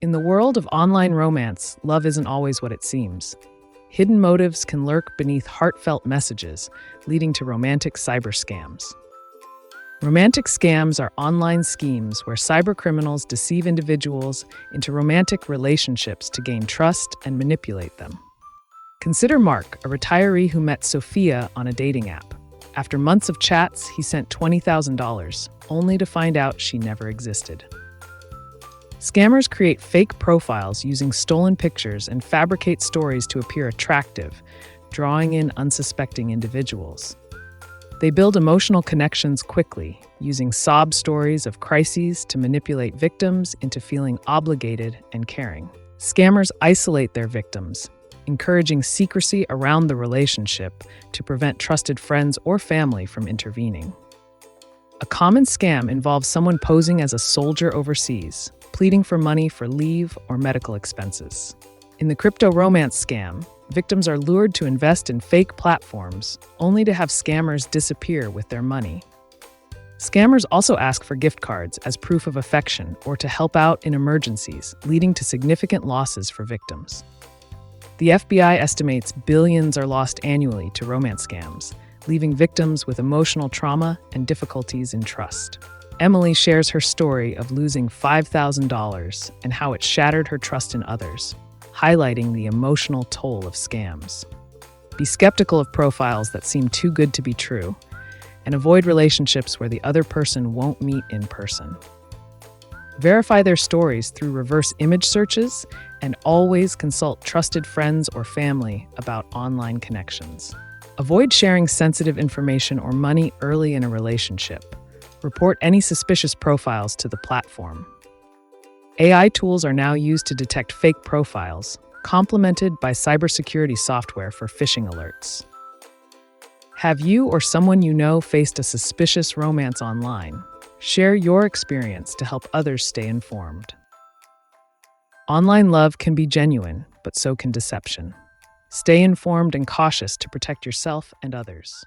In the world of online romance, love isn't always what it seems. Hidden motives can lurk beneath heartfelt messages, leading to romantic cyber scams. Romantic scams are online schemes where cybercriminals deceive individuals into romantic relationships to gain trust and manipulate them. Consider Mark, a retiree who met Sophia on a dating app. After months of chats, he sent $20,000, only to find out she never existed. Scammers create fake profiles using stolen pictures and fabricate stories to appear attractive, drawing in unsuspecting individuals. They build emotional connections quickly, using sob stories of crises to manipulate victims into feeling obligated and caring. Scammers isolate their victims, encouraging secrecy around the relationship to prevent trusted friends or family from intervening. A common scam involves someone posing as a soldier overseas, pleading for money for leave or medical expenses. In the crypto romance scam, victims are lured to invest in fake platforms, only to have scammers disappear with their money. Scammers also ask for gift cards as proof of affection or to help out in emergencies, leading to significant losses for victims. The FBI estimates billions are lost annually to romance scams, leaving victims with emotional trauma and difficulties in trust. Emily shares her story of losing $5,000 and how it shattered her trust in others, highlighting the emotional toll of scams. Be skeptical of profiles that seem too good to be true, and avoid relationships where the other person won't meet in person. Verify their stories through reverse image searches and always consult trusted friends or family about online connections. Avoid sharing sensitive information or money early in a relationship. Report any suspicious profiles to the platform. AI tools are now used to detect fake profiles, complemented by cybersecurity software for phishing alerts. Have you or someone you know faced a suspicious romance online? Share your experience to help others stay informed. Online love can be genuine, but so can deception. Stay informed and cautious to protect yourself and others.